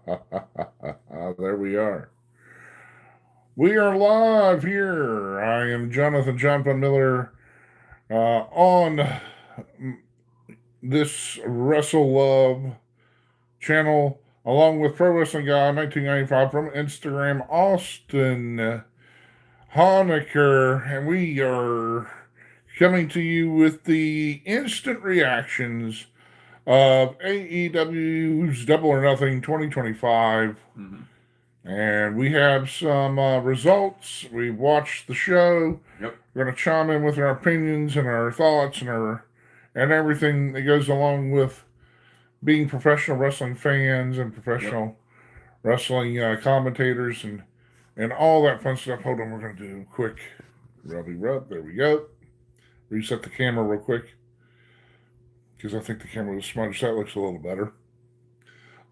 There we are. We are live here. I am Jonathan John Von Miller on this Wrestle Love channel, along with Pro Wrestling Guy 1995 from Instagram, Austin Honecker, and we are coming to you with the instant reactions of AEW's Double or Nothing 2025. Mm-hmm. And we have some results. We've watched the show. Yep. We're going to chime in with our opinions and our thoughts and everything that goes along with being professional wrestling fans and professional wrestling commentators and all that fun stuff. Hold on, we're going to do a quick rubby rub. There we go. Reset the camera real quick because I think the camera was smudged. That looks a little better.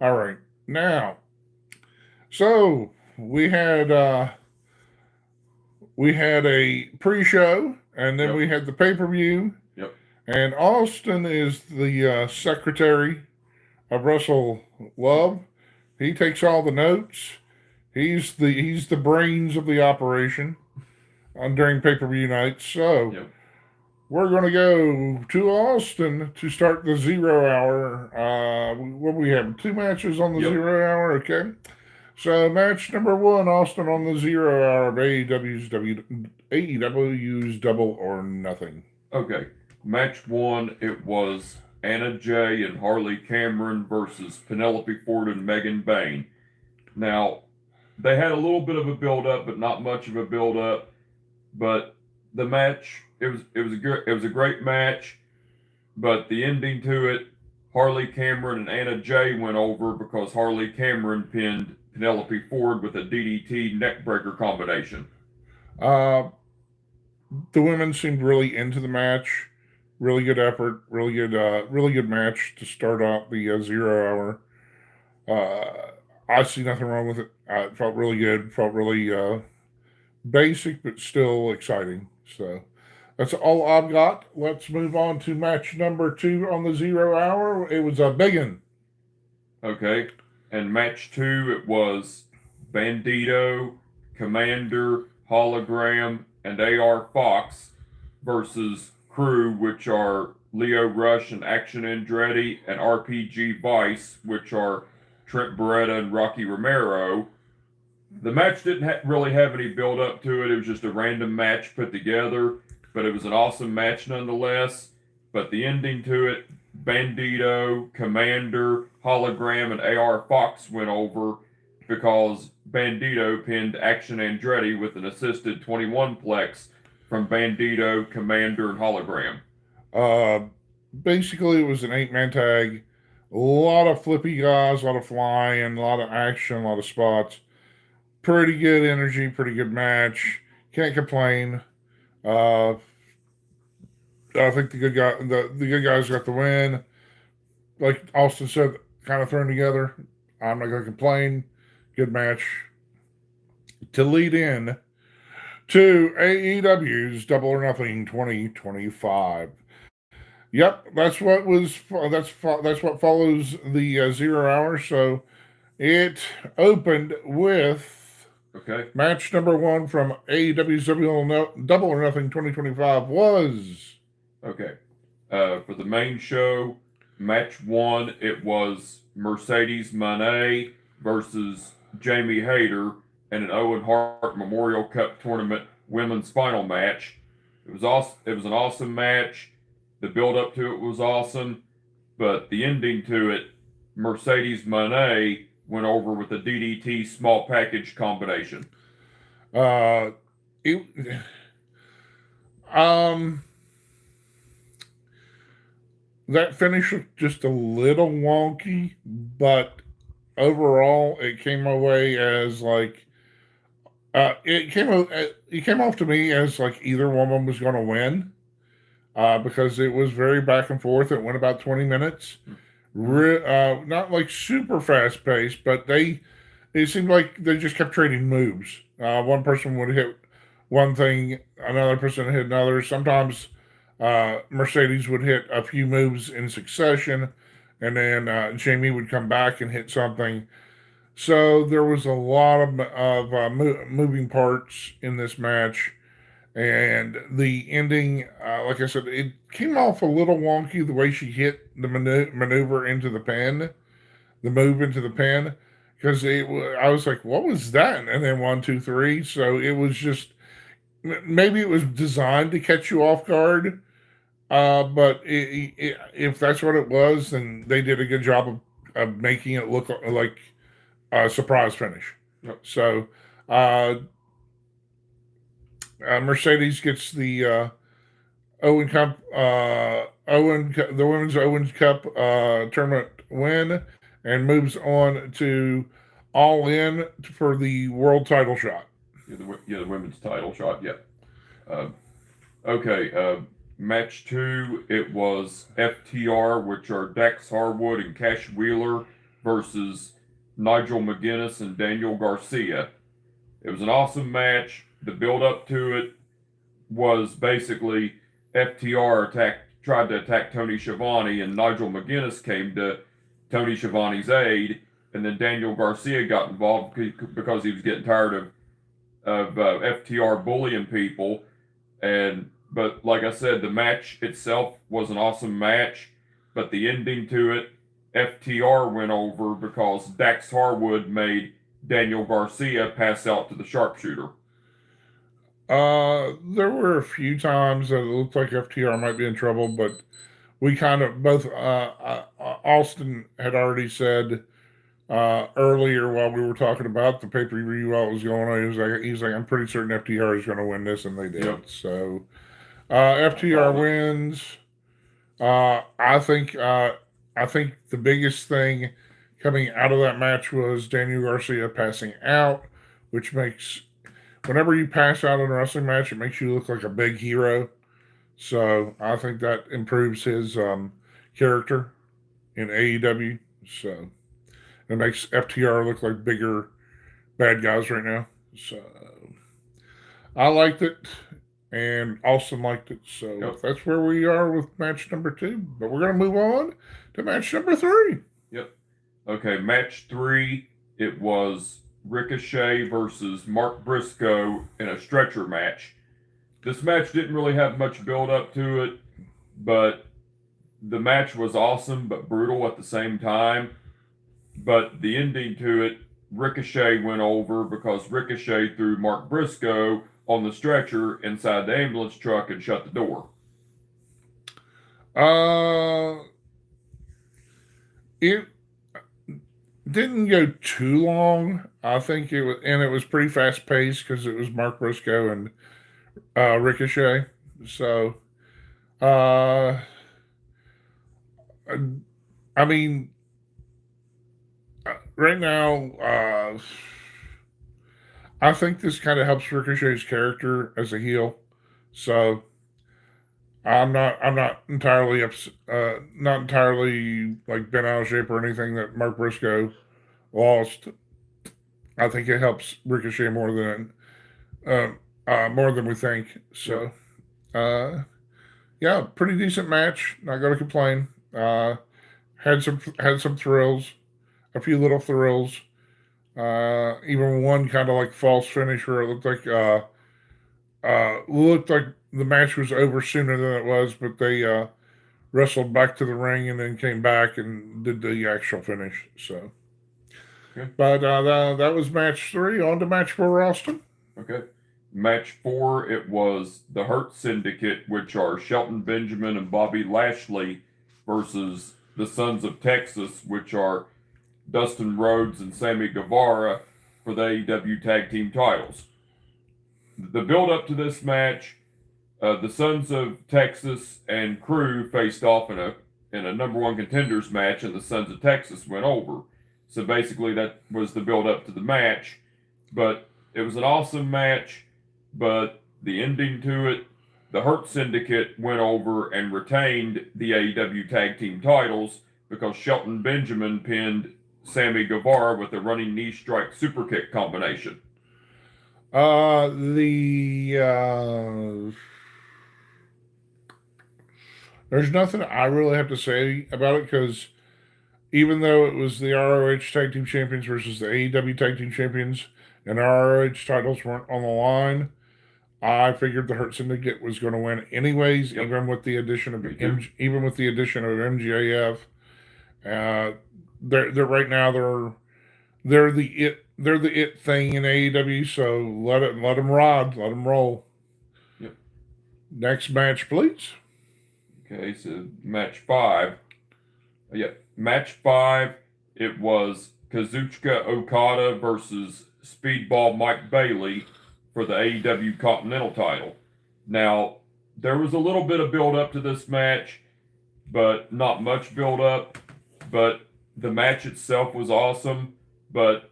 All right, now. So we had a pre-show, and then we had the pay-per-view. Yep. And Austin is the secretary of Wrestle Love. He takes all the notes. He's the brains of the operation during pay-per-view nights. So we're going to go to Austin to start the 0 hour. What we have? 2 matches on the 0 hour. Okay. So match number 1, Austin on the 0 hour of AEW's Double or Nothing. Okay. Match 1, it was Anna Jay and Harley Cameron versus Penelope Ford and Megan Bayne. Now, they had a little bit of a build-up, but not much of a build-up. But the match, it was a great match. But the ending to it, Harley Cameron and Anna Jay went over because Harley Cameron pinned Penelope Ford with a DDT neckbreaker combination. The women seemed really into the match. Really good effort. Really good match to start off the 0 hour. I see nothing wrong with it. It felt really good. Felt really basic, but still exciting. So that's all I've got. Let's move on to match number 2 on the 0 hour. It was a big one. Okay. And match 2, it was Bandito, Commander, Hologram, and AR Fox versus Crew, which are Leo Rush and Action Andretti, and RPG Vice, which are Trent Beretta and Rocky Romero. The match didn't really have any build up to it. It was just a random match put together, but it was an awesome match nonetheless. But the ending to it, Bandito, Commander, Hologram, and AR Fox went over because Bandito pinned Action Andretti with an assisted 21 plex from Bandito, Commander, and Hologram. Basically, it was an 8-man tag. A lot of flippy guys, a lot of flying, a lot of action, a lot of spots. Pretty good energy, pretty good match. Can't complain. I think the good guys got the win. Like Austin said, kind of thrown together. I'm not going to complain. Good match to lead in to AEW's Double or Nothing 2025. Yep, that's what follows the 0 hour. So it opened with match number 1 from AEW's Double or Nothing 2025 was. Okay. For the main show, match 1, it was Mercedes Moné versus Jamie Hayter in an Owen Hart Memorial Cup Tournament women's final match. It was an awesome match. The build up to it was awesome, but the ending to it, Mercedes Moné went over with a DDT small package combination. That finish was just a little wonky, but overall it came away as like it came off to me as like either one was going to win because it was very back and forth. It went about 20 minutes. Not like super fast paced, but it seemed like they just kept trading moves. One person would hit one thing, another person hit another. Sometimes Mercedes would hit a few moves in succession, and then Jamie would come back and hit something. So there was a lot of moving parts in this match, and the ending, like I said, it came off a little wonky the way she hit the maneuver into the pin, the move into the pin, because I was like, what was that? And then one, two, three. So it was just maybe it was designed to catch you off guard. But if that's what it was, then they did a good job of making it look like a surprise finish. Yep. So Mercedes gets the Owen Cup, the Women's Owens Cup tournament win, and moves on to All In for the world title shot. The women's title shot. Yeah. Uh, okay. Match 2. It was FTR, which are Dax Harwood and Cash Wheeler versus Nigel McGuinness and Daniel Garcia. It was an awesome match. The build up to it was basically FTR tried to attack Tony Schiavone, and Nigel McGuinness came to Tony Schiavone's aid, and then Daniel Garcia got involved because he was getting tired of FTR bullying people. But like I said, the match itself was an awesome match, but the ending to it, FTR went over because Dax Harwood made Daniel Garcia pass out to the sharpshooter. There were a few times that it looked like FTR might be in trouble, but we kind of both. Austin had already said earlier while we were talking about the pay per view while it was going on. He's like, I'm pretty certain FTR is going to win this, and they did. Yep. So FTR wins. I think the biggest thing coming out of that match was Daniel Garcia passing out, which makes whenever you pass out in a wrestling match, it makes you look like a big hero. So I think that improves his character in AEW. So it makes FTR look like bigger bad guys right now. So I liked it, and Austin liked it. So yep. That's where we are with match number 2. But we're going to move on to match number 3. Yep. Okay, match 3, it was Ricochet versus Mark Briscoe in a stretcher match. This match didn't really have much build up to it, but the match was awesome but brutal at the same time. But the ending to it, Ricochet went over because Ricochet threw Mark Briscoe on the stretcher inside the ambulance truck and shut the door. It didn't go too long. I think it was pretty fast paced because it was Mark Briscoe and Ricochet. So, I mean, right now, I think this kind of helps Ricochet's character as a heel. So, I'm not entirely not entirely like bent out of shape or anything that Mark Briscoe lost. I think it helps Ricochet more than we think. So, yeah, pretty decent match. Not going to complain. Had some thrills, a few little thrills. Even one kind of like false finish where it looked like the match was over sooner than it was, but they wrestled back to the ring and then came back and did the actual finish. So, okay. But that was match 3. On to match 4, Austin. Okay. Match 4, it was the Hurt Syndicate, which are Shelton Benjamin and Bobby Lashley, versus the Sons of Texas, which are Dustin Rhodes and Sammy Guevara, for the AEW Tag Team titles. The build up to this match, the Sons of Texas and Crew faced off in a number 1 contenders match, and the Sons of Texas went over. So basically that was the build up to the match. But it was an awesome match, but the ending to it, the Hurt Syndicate went over and retained the AEW Tag Team titles because Shelton Benjamin pinned Sammy Guevara with a running knee strike super kick combination. There's nothing I really have to say about it because even though it was the ROH Tag Team Champions versus the AEW Tag Team Champions, and ROH titles weren't on the line, I figured the Hurt Syndicate was going to win anyways, Yep. even with the addition of Me too. even with the addition of MJF. They're right now they're the it thing in AEW. So let them ride, let them roll. Yep. Next match, please. Okay, so match 5. Match 5. It was Kazuchika Okada versus Speedball Mike Bailey for the AEW Continental title. Now, there was a little bit of build up to this match, but not much build up. But the match itself was awesome. But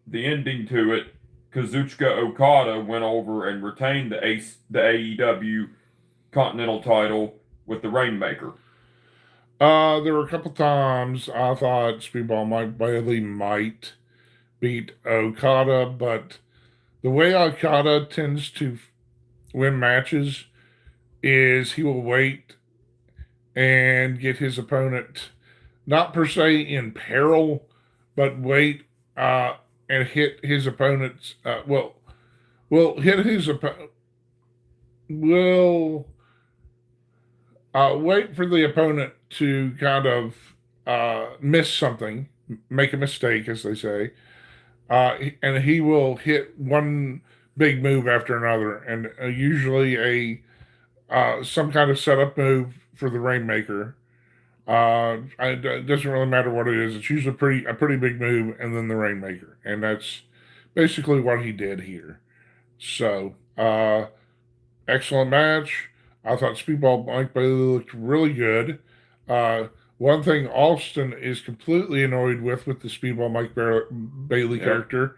the ending to it, Kazuchika Okada went over and retained the AEW Continental title with the Rainmaker. There were a couple times I thought Speedball Mike Bailey might beat Okada, but the way Okada tends to win matches is he will wait and get his opponent not per se in peril, but wait and hit his opponent's will hit his opponent will wait for the opponent to kind of miss something, make a mistake, as they say, and he will hit one big move after another, and usually some kind of setup move for the Rainmaker. It doesn't really matter what it is. It's usually a pretty big move, and then the Rainmaker, and that's basically what he did here. So, excellent match. I thought Speedball Mike Bailey looked really good. One thing Austin is completely annoyed with the Speedball Mike Bailey character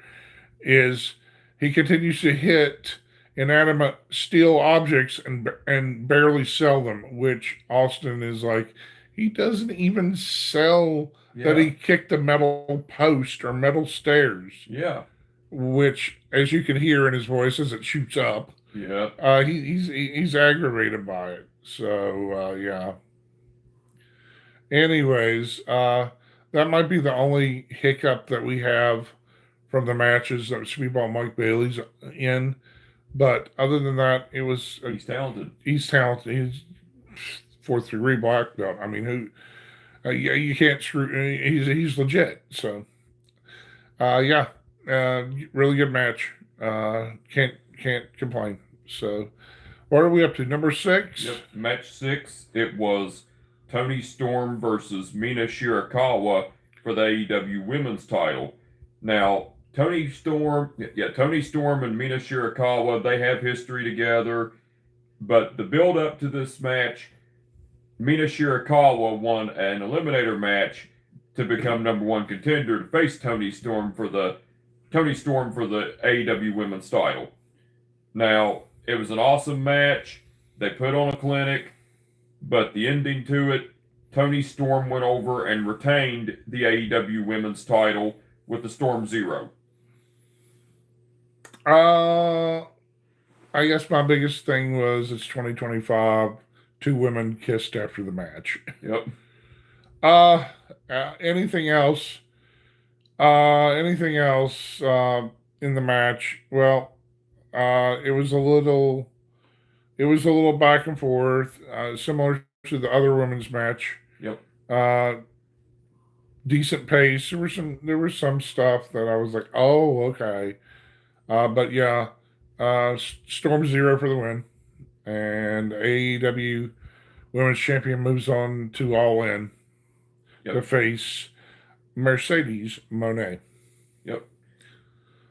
is he continues to hit inanimate steel objects and barely sell them, which Austin is like, he doesn't even sell that he kicked a metal post or metal stairs. Yeah. Which, as you can hear in his voice as it shoots up, he's aggravated by it. So yeah. Anyways, that might be the only hiccup that we have from the matches that Speedball Mike Bailey's in. But other than that, it was he's talented. He's talented. He's 4th degree black belt. I mean, who? Yeah, you can't screw. He's legit. So, yeah, really good match. Can't complain. So, what are we up to? Number 6. Yep, match 6. It was Toni Storm versus Mina Shirakawa for the AEW Women's title. Now, Toni Storm and Mina Shirakawa, they have history together. But the build up to this match, Mina Shirakawa won an eliminator match to become number 1 contender to face Toni Storm for the AEW Women's title. Now, it was an awesome match. They put on a clinic, but the ending to it, Toni Storm went over and retained the AEW Women's title with the Storm Zero. I guess my biggest thing was it's 2025. 2 women kissed after the match. Yep. Anything else? Anything else in the match? Well, it was a little back and forth, similar to the other women's match. Yep. Decent pace. There was some stuff that I was like, oh, okay. But yeah, Storm Zero for the win, and AEW Women's Champion moves on to All In to face Mercedes Moné. Yep.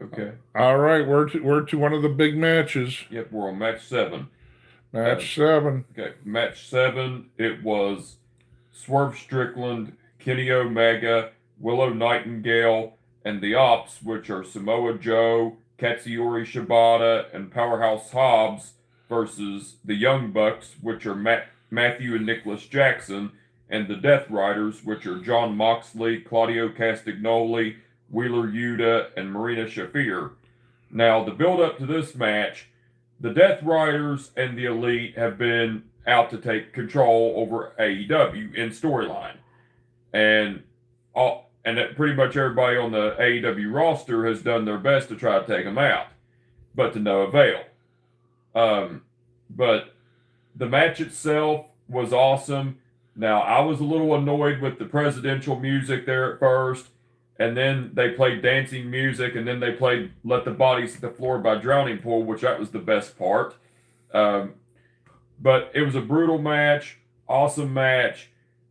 Okay. All right, we're to one of the big matches. Yep, we're on match 7. Match 7. Okay, match 7. It was Swerve Strickland, Kenny Omega, Willow Nightingale, and the Ops, which are Samoa Joe, Katsuyori Shibata, and Powerhouse Hobbs, versus the Young Bucks, which are Matthew and Nicholas Jackson, and the Death Riders, which are John Moxley, Claudio Castagnoli, Wheeler Yuta, and Marina Shafir. Now, the build-up to this match, the Death Riders and the Elite have been out to take control over AEW in storyline. And and that pretty much everybody on the AEW roster has done their best to try to take him out, but to no avail. But the match itself was awesome. Now, I was a little annoyed with the presidential music there at first, and then they played dancing music, and then they played Let the Bodies Hit the Floor by Drowning Pool, which that was the best part. But it was a brutal match, awesome match.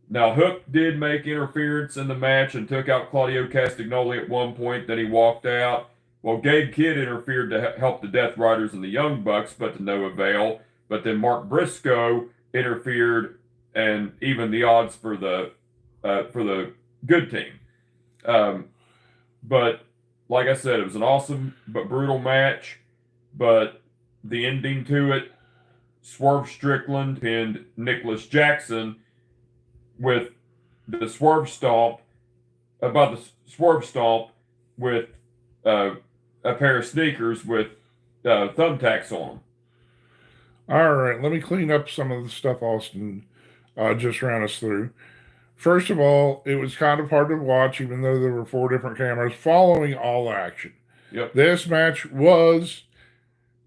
Now, Hook did make interference in the match and took out Claudio Castagnoli at one point, then he walked out. Well, Gabe Kidd interfered to help the Death Riders and the Young Bucks, but to no avail. But then Mark Briscoe interfered and evened the odds for the good team. But like I said, it was an awesome but brutal match. But the ending to it, Swerve Strickland pinned Nicholas Jackson with the Swerve Stomp, about the Swerve Stomp with a pair of sneakers with thumbtacks on them. All right, let me clean up some of the stuff Austin just ran us through. First of all, it was kind of hard to watch, even though there were 4 different cameras following all action. Yep. This match was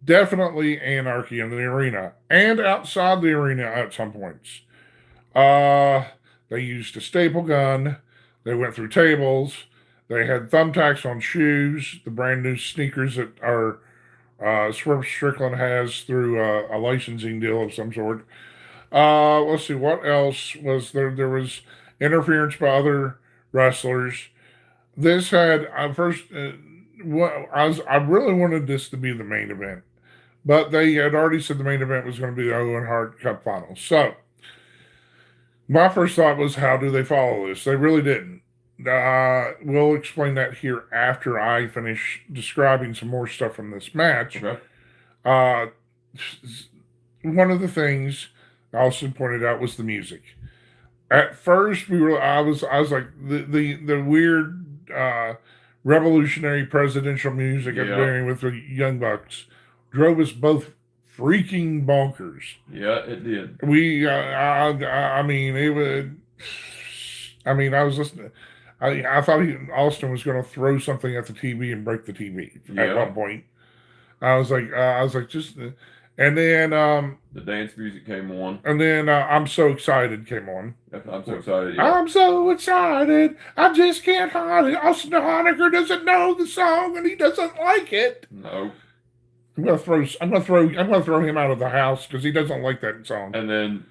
definitely anarchy in the arena and outside the arena at some points. They used a staple gun. They went through tables. They had thumbtacks on shoes, the brand new sneakers that are Swerve Strickland has through a licensing deal of some sort. Let's see, what else was there? There was interference by other wrestlers. This had I really wanted this to be the main event, but they had already said the main event was going to be the Owen Hart Cup Finals. So my first thought was, how do they follow this? They really didn't. We'll explain that here after I finish describing some more stuff from this match. Okay. One of the things Austin pointed out was the music. At first, I was like the weird revolutionary presidential music I'm doing with the Young Bucks drove us both freaking bonkers. Yeah, it did. I mean, it would. I mean, I was listening. I thought Austin was going to throw something at the TV and break the TV at one point. I was like, just. And then the dance music came on. And then I'm So Excited came on. I'm so excited. Yeah. I'm so excited. I just can't hide it. Austin Honecker doesn't know the song and he doesn't like it. No. I'm gonna throw him out of the house because he doesn't like that song. And then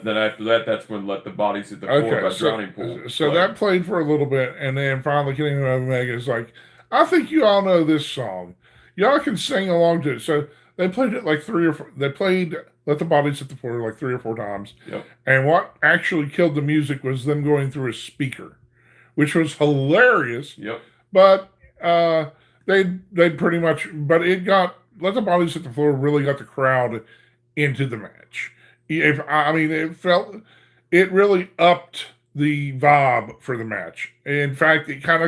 after that, that's when Let the Bodies Hit the Floor by Drowning Pool. So that played for a little bit, and then finally Kenny Omega is like, I think you all know this song. Y'all can sing along to it. So they played it like 3 or 4. They played Let the Bodies Hit the Floor like 3 or 4 times. Yep. And what actually killed the music was them going through a speaker, which was hilarious. Yep. But they pretty much, but it got Let the Bodies Hit the Floor really got the crowd into the match. It really upped the vibe for the match. In fact, it kind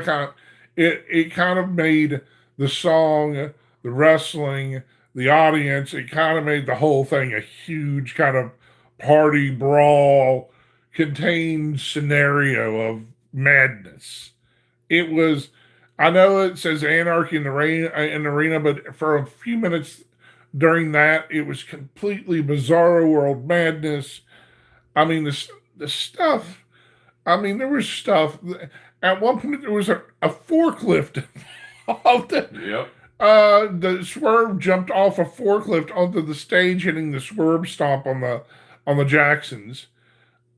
of made the song, the wrestling, the audience, it kind of made the whole thing a huge kind of party brawl contained scenario of madness. It was, I know it says anarchy in the arena, but for a few minutes during that, it was completely bizarro world madness. I mean, the stuff. I mean, there was stuff. At one point, there was a forklift involved. Yep. The Swerve jumped off a forklift onto the stage, hitting the Swerve Stomp on the Jacksons.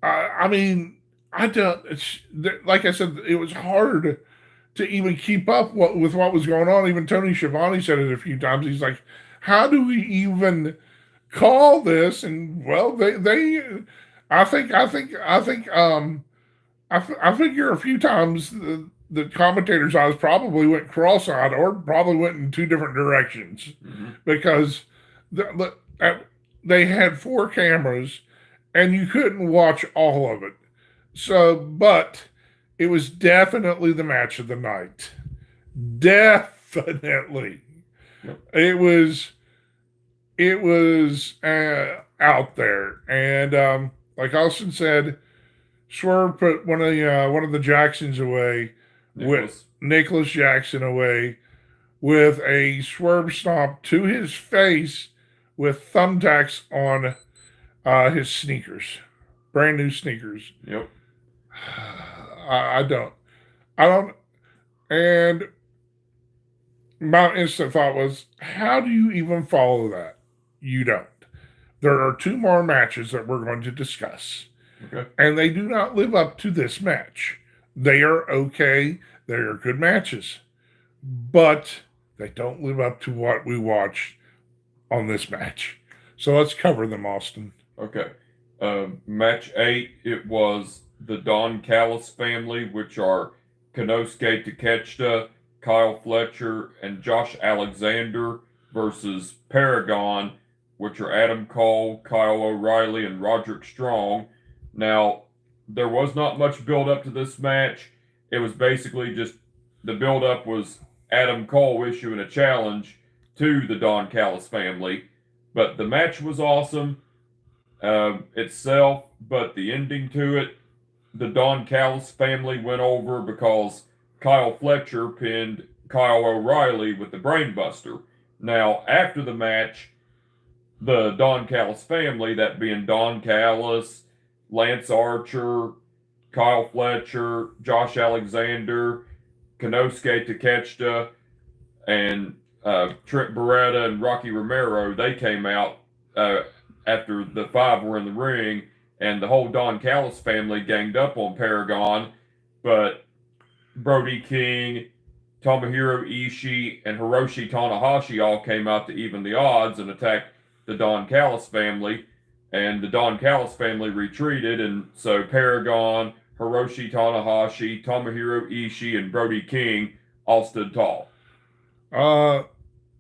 I mean, like I said, it was hard to even keep up with what was going on. Even Tony Schiavone said it a few times. He's like, how do we even call this? And well, I figure a few times the commentators' eyes probably went cross-eyed or probably went in 2 different directions because they had 4 cameras and you couldn't watch all of it. So, but it was definitely the match of the night. Definitely. Yep. It was out there. And like Austin said, Swerve put one of the Jacksons away, with Nicholas. Nicholas Jackson away, with a swerve stomp to his face with thumbtacks on his sneakers, brand new sneakers. Yep. I don't, I don't, and my instant thought was, how do you even follow that? You don't. There are two more matches that we're going to discuss, Okay. and they do not live up to this match. They are okay. They are good matches, but they don't live up to what we watched on this match. So let's cover them, Austin. Okay. Match 8, it was the Don Callis family, which are Konosuke Takeshita, Kyle Fletcher, and Josh Alexander versus Paragon, which are Adam Cole, Kyle O'Reilly, and Roderick Strong. Now, there was not much build up to this match. It was basically just the build up was Adam Cole issuing a challenge to the Don Callis family. But the match was awesome itself, but the ending to it, the Don Callis family went over because Kyle Fletcher pinned Kyle O'Reilly with the Brainbuster. Now, after the match, the Don Callis family, that being Don Callis, Lance Archer, Kyle Fletcher, Josh Alexander, Konosuke Takeshita, and Trent Beretta and Rocky Romero, they came out after the 5 were in the ring, and the whole Don Callis family ganged up on Paragon, but Brody King, Tomohiro Ishii, and Hiroshi Tanahashi all came out to even the odds and attacked the Don Callis family, and the Don Callis family retreated, and so Paragon, Hiroshi Tanahashi, Tomohiro Ishii, and Brody King all stood tall.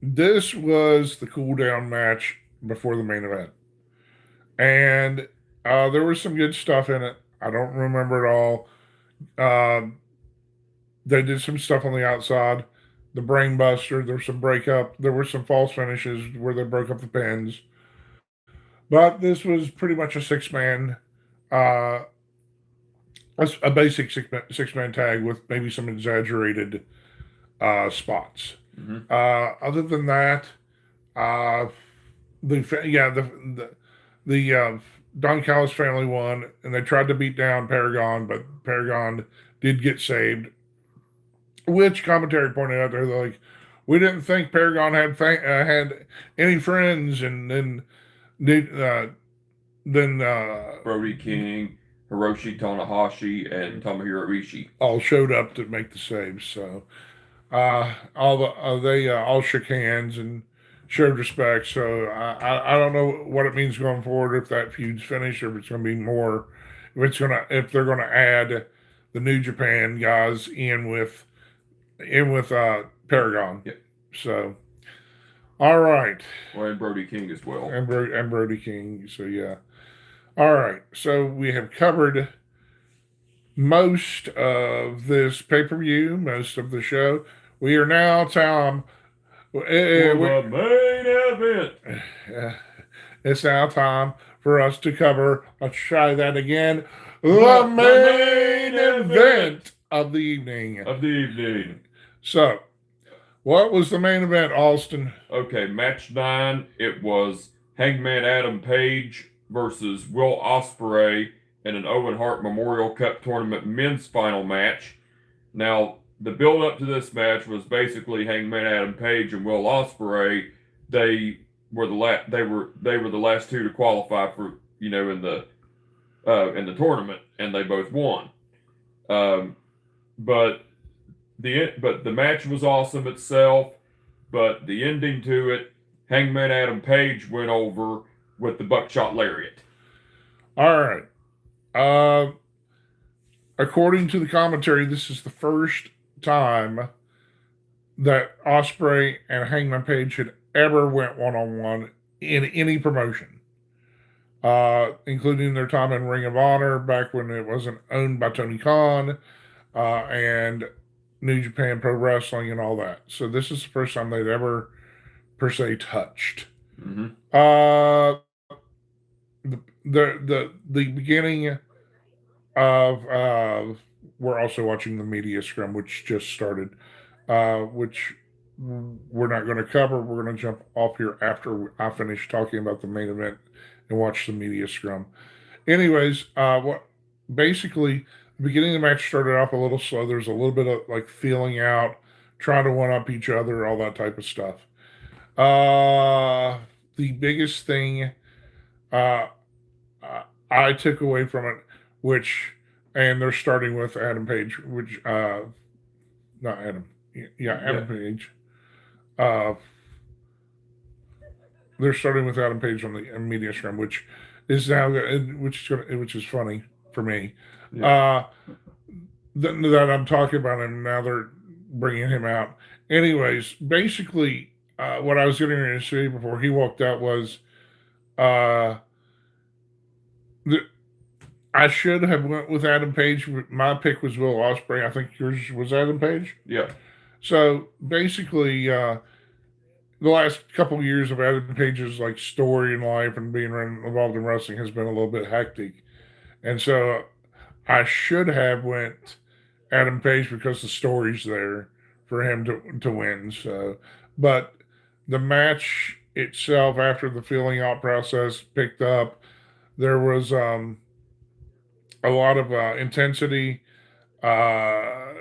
This was the cool down match before the main event. And there was some good stuff in it. I don't remember it all. They did some stuff on the outside. The Brainbuster, there was some breakup. There were some false finishes where they broke up the pins. But this was pretty much a six-man, a basic six-man tag with maybe some exaggerated spots. Mm-hmm. Other than that, the Don Callis family won, and they tried to beat down Paragon, but Paragon did get saved. Which commentary pointed out there, like, we didn't think Paragon had any friends, and then Brody King, Hiroshi Tanahashi, and Tomohiro Ishii all showed up to make the saves. So they all shook hands and showed respect. So I don't know what it means going forward, if that feud's finished or if it's going to be more, if they're going to add the New Japan guys in with Paragon. Yep. So all right. Well, and Brody King as well. And Brody King. So yeah. All right. So we have covered most of this pay-per-view, most of the show. We are now time. For the main event. It's now time for us to cover. Let's try that again. The main event of the evening. So, what was the main event, Austin? Okay, match 9. It was Hangman Adam Page versus Will Ospreay in an Owen Hart Memorial Cup Tournament men's final match. Now, the build up to this match was basically Hangman Adam Page and Will Ospreay. They were the last two to qualify for in the tournament, and they both won. But the match was awesome itself. But the ending to it, Hangman Adam Page went over with the buckshot lariat. All right. According to the commentary, this is the first time that Ospreay and Hangman Page had ever went one-on-one in any promotion, including their time in Ring of Honor back when it wasn't owned by Tony Khan, and New Japan Pro Wrestling and all that. So this is the first time they'd ever, per se, touched. Mm-hmm. The beginning We're also watching the media scrum, which just started, which we're not going to cover. We're going to jump off here after I finish talking about the main event and watch the media scrum. Anyways, what basically the beginning of the match started off a little slow. There's a little bit of like feeling out, trying to one up each other, all that type of stuff. The biggest thing uh, I took away from it, which, and they're starting with Adam Page, which, not Adam, yeah, Adam Page. They're starting with Adam Page on the media scrum, which is now, which is funny for me. Yeah. That I'm talking about, and now they're bringing him out. Anyways, basically, what I was getting ready to say before he walked out was, I should have went with Adam Page. My pick was Will Ospreay. I think yours was Adam Page. Yeah. So basically, the last couple of years of Adam Page's like story in life and being involved in wrestling has been a little bit hectic, and so I should have went Adam Page because the story's there for him to win. So, but the match itself, after the feeling out process picked up, there was a lot of intensity, uh,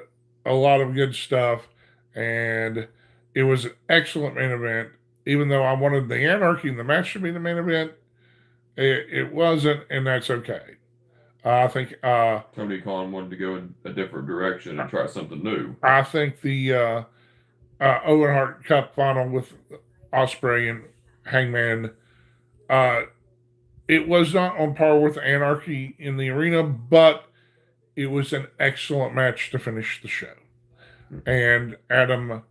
a lot of good stuff, and it was an excellent main event. Even though I wanted the Anarchy in the match to be the main event, it wasn't, and that's okay. I think Tony Khan wanted to go in a different direction and try something new. I think the Owen Hart Cup final with Ospreay and Hangman, it was not on par with Anarchy in the arena, but it was an excellent match to finish the show. And Adam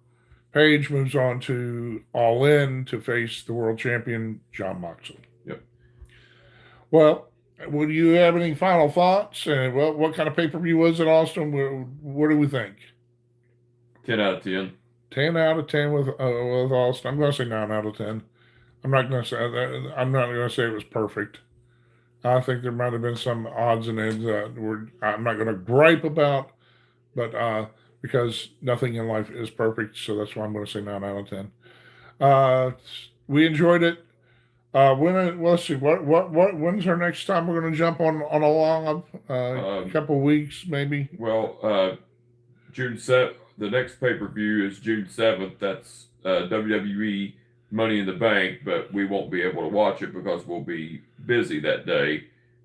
Page moves on to All In to face the world champion, Jon Moxley. Yep. Well, would you have any final thoughts? And what kind of pay-per-view was it, Austin? What do we think? 10 out of 10. 10 out of 10 with Austin. I'm going to say 9 out of 10. I'm not going to say that. I'm not going to say it was perfect. I think there might have been some odds and ends that I'm not going to gripe about, but because nothing in life is perfect, so that's why I'm going to say 9 out of 10. We enjoyed it. Let's see. When's our next time we're going to jump on a long couple of weeks, maybe? Well, June 7th. The next pay-per-view is June 7th. That's WWE Money in the Bank, but we won't be able to watch it because we'll be busy that day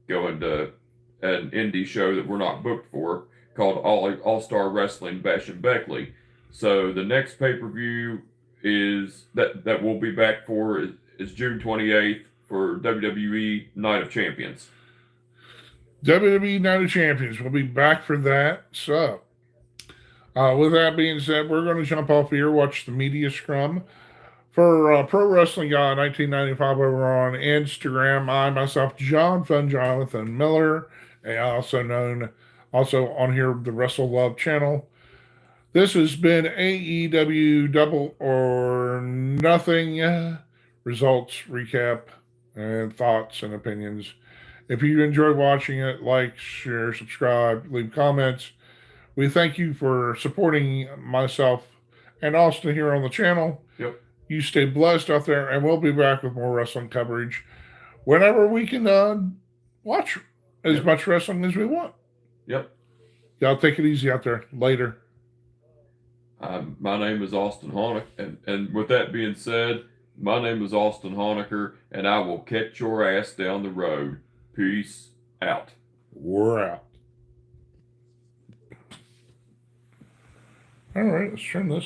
going to an indie show that we're not booked for called All-Star Wrestling Bash and Beckley. So the next pay-per-view is that we'll be back for is June 28th for WWE Night of Champions. WWE Night of Champions. We'll be back for that. So, with that being said, we're going to jump off here, watch the media scrum. For Pro Wrestling Guy 1995 over on Instagram, I myself, Jonathan Miller, also on here, the Wrestle Love channel. This has been AEW Double or Nothing results recap and thoughts and opinions. If you enjoyed watching it, like, share, subscribe, leave comments. We thank you for supporting myself and Austin here on the channel. Yep. You stay blessed out there, and we'll be back with more wrestling coverage whenever we can watch as much wrestling as we want. Yep. Y'all take it easy out there. Later. My name is Austin Honecker, and with that being said, my name is Austin Honecker, and I will catch your ass down the road. Peace out. We're out. All right, let's turn this